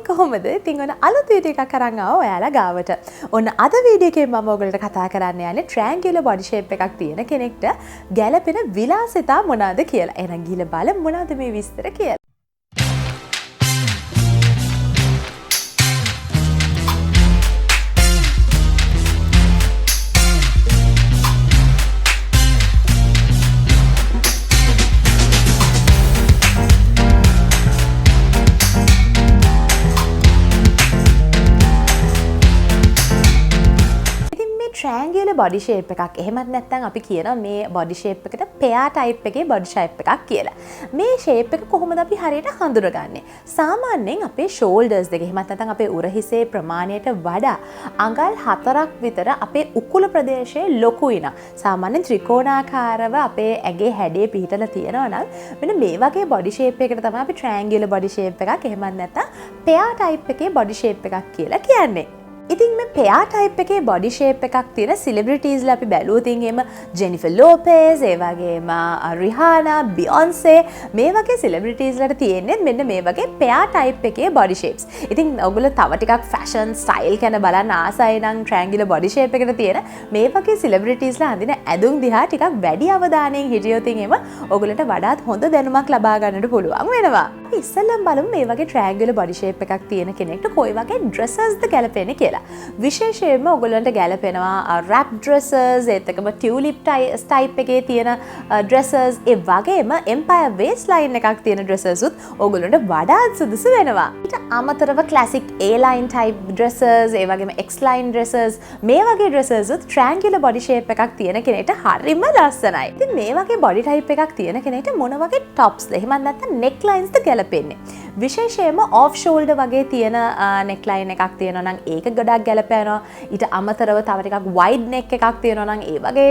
කොහොමද? ඉතින් ඔන්න අලුත් වීඩියෝ එකක් අරන් ආවා ඔයාලා ගාවට. ඔන්න අද වීඩියෝ එකේ මම ඔයගලට කතා කරන්න යන්නේ triangular body shape එකක් තියෙන කෙනෙක්ට ගැළපෙන විලාසිතා මොනවාද කියලා. එහෙනම් ගිහලා බලමු මොනවද මේ විස්තර කියලා. triangular body shape එකක්. එහෙමත් නැත්නම් අපි කියනවා මේ body shape එකට pear type එකේ body shape එකක් කියලා. මේ shape එක කොහොමද අපි හරියට හඳුනගන්නේ? සාමාන්‍යයෙන් අපේ shoulders දෙක එහෙමත් නැත්නම් අපේ උරහිසේ ප්‍රමාණයට වඩා අඟල් 4ක් විතර අපේ උකුල ප්‍රදේශයේ ලොකුයි නා. සාමාන්‍යයෙන් ත්‍රිකෝණාකාරව අපේ ඇඟේ හැඩේ පිහිටලා තියෙනවා නම් මෙන්න මේ වගේ body shape එකකට තමයි අපි triangular body shape එකක් එහෙමත් නැත්නම් pear type එකේ body shape එකක් කියලා කියන්නේ. ඉතින් මේ pear type එකේ body shape එකක් තියෙන celebrities ලා අපි බැලුවොත් එහෙම Jennifer Lopez, ඒ වගේම Rihanna, Beyonce මේ වගේ celebrities ලාට තියෙන්නේ මෙන්න මේ වගේ pear type එකේ body shapes. ඉතින් ඔයගොල්ලෝ තව ටිකක් fashion style ගැන බලන්න ආසයි නම් triangular body shape එකට තියෙන මේ වගේ celebrities ලා අඳින ඇඳුම් දිහා ටිකක් වැඩි අවධානයෙන් හිටියොත් එහෙම ඔයගොල්ලන්ට වඩාත් හොඳ දැනුමක් ලබා ගන්නට පුළුවන් වෙනවා. අපි ඉස්සෙල්ලම බලමු මේ වගේ triangular body shape එකක් තියෙන කෙනෙක්ට කොයි වගේ dresses ද ගැලපෙන්නේ කියලා. විශේෂයෙන්ම ඔයගොල්ලන්ට ගැලපෙනවා wrap dresses, ඒත් එක්කම tulip type එකේ තියෙන dresses, ඒ වගේම empire waistline එකක් තියෙන dresses උත් ඔයගොල්ලන්ට වඩාත් සුදුසු වෙනවා. ඊට අමතරව classic A-line type dresses, ඒ වගේම X-line dresses මේ වගේ dresses උත් triangular body shape එකක් තියෙන කෙනෙක්ට හරිම ලස්සනයි. ඉතින් මේ වගේ body type එකක් තියෙන කෙනෙක්ට මොන වගේ tops ද එහෙම නැත්නම් necklines ද ගැලපෙන්නේ? විශේෂයෙන්ම off shoulder වගේ තියෙන neckline එකක් තියෙනවා නම් ඒක ගොඩක් ගැලපෙනවා. ඊට අමතරව තව ටිකක් wide neck එකක් තියෙනවා නම් ඒ වගේ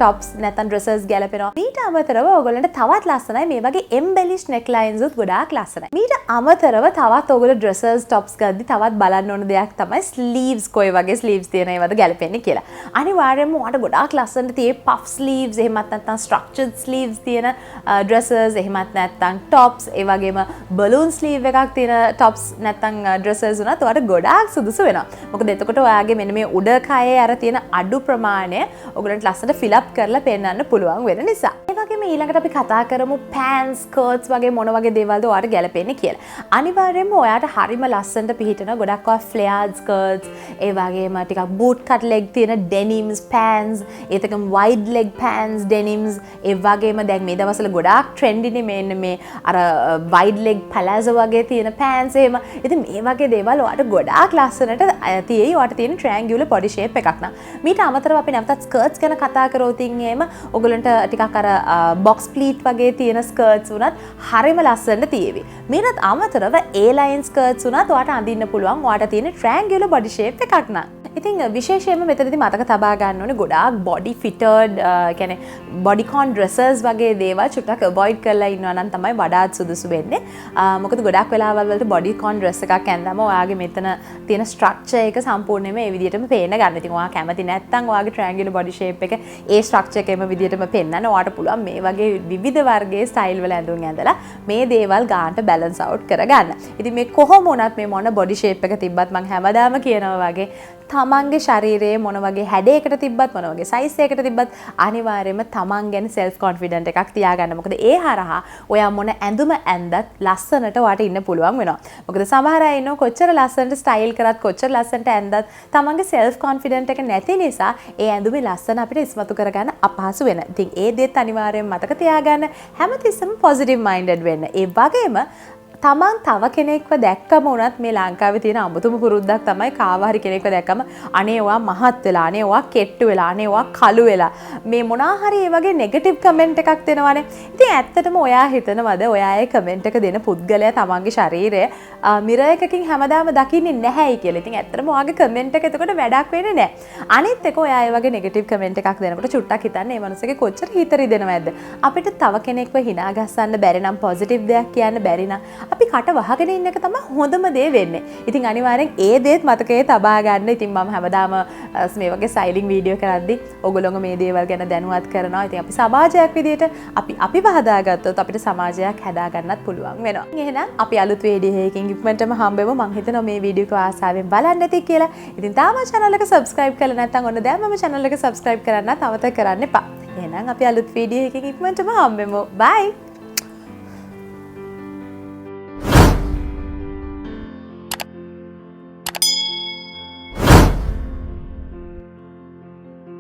tops නැත්නම් dresses ගැලපෙනවා. ඊට අමතරව ඔයගොල්ලන්ට තවත් ලස්සනයි මේ වගේ embellished necklines උත් ගොඩාක් ලස්සනයි. ඊට අමතරව තවත් ඔයගොල්ලෝ dresses tops ගද්දි තවත් බලන්න ඕන දෙයක් තමයි sleeves කොයි වගේ sleeves තියෙන ඒවාද ගැලපෙන්නේ කියලා. අනිවාර්යයෙන්ම ඔයාලට ගොඩාක් ලස්සනට තියෙයි puff sleeves එහෙමත් නැත්නම් structured sleeves තියෙන dresses එහෙමත් නැත්නම් tops ඒ වගේම balloon sleeve එකක් තියෙන tops නැත්නම් dresses උනත් ඔයාලට ගොඩාක් සුදුසු වෙනවා. මොකද එතකොට ඔයාගේ මෙන්න මේ උඩ කයේ අර තියෙන අඩු ප්‍රමාණය ඔයගලන්ට ලස්සනට fill up කරලා පෙන්නන්න පුළුවන් වෙන නිසා. ඒ වගේම ඊළඟට අපි කතා කරමු pants, skirts වගේ මොන වගේ දේවල්ද ඔයාලට ගැලපෙන්නේ කියලා. අනිවාර්යයෙන්ම ඔයාට හරිම ලස්සනට පිහිටන ගොඩක් ඔය flared skirts, ඒ වගේම ටිකක් boot cut leg තියෙන denims pants, ඒතකම wide leg pants denims, ඒ වගේම දැන් මේ දවස්වල ගොඩාක් trendy නේ මෙන්න මේ අර wide leg palazzo වගේ තියෙන pants එහෙම. ඉතින් මේ වගේ දේවල් ඔයාට ගොඩාක් ලස්සනට තියෙයි. ඔයාට තියෙන triangular body shape එකක් නා. මීට අමතරව අපි නැවතත් skirts ගැන කතා කරොත් එහෙම ඔයගලන්ට ටිකක් අර box pleat වගේ තියෙන skirts උනත් හරිම ලස්සනට තියෙවි. මීටත් අමතරව A-line skirts උනත් ඔයාට අඳින්න පුළුවන්. ඔයාට තියෙන triangular body shape එකක් නා. ඉතින් විශේෂයෙන්ම මෙතනදී මතක තබා ගන්න ඕනේ ගොඩාක් body fitted කියන්නේ bodycon dresses වගේ දේවල් චුට්ටක් avoid කරලා ඉන්නවා නම් තමයි වඩාත් සුදුසු වෙන්නේ. මොකද ගොඩක් වෙලාවල් වලට bodycon dress එකක් ඇඳලාම ඔයාගේ මෙතන තියෙන structure එක සම්පූර්ණයෙන්ම ඒ විදිහටම පේන්න ගන්න. ඉතින් ඔයා කැමති නැත්නම් ඔයාගේ triangular body shape එක ඒ structure එකේම විදිහටම පෙන්නන්න ඔයාට පුළුවන් මේ වගේ විවිධ වර්ගයේ style වල ඇඳුම් ඇඳලා මේ දේවල් ගන්නට balance out කරගන්න. ඉතින් මේ කොහොම වුණත් මේ මොන body shape එක තිබ්බත් මම හැමදාම කියනවා වගේ තමන්ගේ ශරීරයේ මොන වගේ හැඩයකට තිබ්බත් මොන වගේ size එකකට තිබ්බත් අනිවාර්යයෙන්ම තමන් ගැන self confident එකක් තියාගන්න. මොකද ඒ හරහා ඔයා මොන ඇඳුම ඇඳත් ලස්සනට ඔයාට ඉන්න පුළුවන් වෙනවා. මොකද සමහර අය ඉන්නෝ කොච්චර ලස්සනට style කරත් කොච්චර ලස්සනට ඇඳත් තමන්ගේ self confident එක නැති නිසා ඒ ඇඳුමේ ලස්සන අපිට ඉස්මතු කරගන්න අපහසු වෙනවා. ඉතින් ඒ දෙත් අනිවාර්යයෙන්ම මතක තියාගන්න. හැමතිස්සෙම positive minded වෙන්න. ඒ වගේම තමන් තව කෙනෙක්ව දැක්කම උනත් මේ ලංකාවේ තියෙන අමුතුම පුරුද්දක් තමයි කාව හරි කෙනෙක්ව දැක්කම අනේ ඔයා මහත් වෙලා අනේ ඔයා කෙට්ටු වෙලා අනේ ඔයා කළු වෙලා මේ මොනා හරි ඒ වගේ නෙගටිව් කමෙන්ට් එකක් දෙනවනේ. ඉතින් ඇත්තටම ඔයා හිතනවද ඔයා ඒ කමෙන්ට් එක දෙන පුද්ගලයා තමන්ගේ ශරීරය මිරර් එකකින් හැමදාම දකින්නේ නැහැයි කියලා. ඉතින් ඇත්තටම ඔයාගේ කමෙන්ට් එක එතකොට වැඩක් වෙන්නේ නැහැ. අනිත් එක ඔයා ඒ වගේ නෙගටිව් කමෙන්ට් එකක් දෙනකොට චුට්ටක් හිතන්න මේ මනුස්සගේ කොච්චර හිතරිදෙනවද? අපිට තව කෙනෙක්ව hina ගස්සන්න බැරි නම් පොසිටිව් දෙයක් කියන්න බැරි නම් අපි කට වහගෙන ඉන්න එක තමයි හොඳම දේ වෙන්නේ. ඉතින් අනිවාර්යෙන් ඒ දේත් මතකයේ තබා ගන්න. ඉතින් මම හැමදාම මේ වගේ සයිලින් වීඩියෝ කරද්දි ඔයගොල්ලෝම මේ දේවල් ගැන දැනුවත් කරනවා. ඉතින් අපි සමාජයක් විදිහට අපිව හදාගත්තොත් අපිට සමාජයක් හදා ගන්නත් පුළුවන් වෙනවා. එහෙනම් අපි අලුත් වීඩියෝ එකකින් ඉක්මනටම හම්බෙමු. මම හිතනවා මේ වීඩියෝ එක ආසාවෙන් බලන්න ඇති කියලා. ඉතින් තාම channel එක subscribe කරලා නැත්නම් ඔන්න දැන් මම channel එක subscribe කරන්නත් අමතක කරන්න එපා. එහෙනම් අපි අලුත් වීඩියෝ එකකින් ඉක්මනටම හම්බෙමු. bye.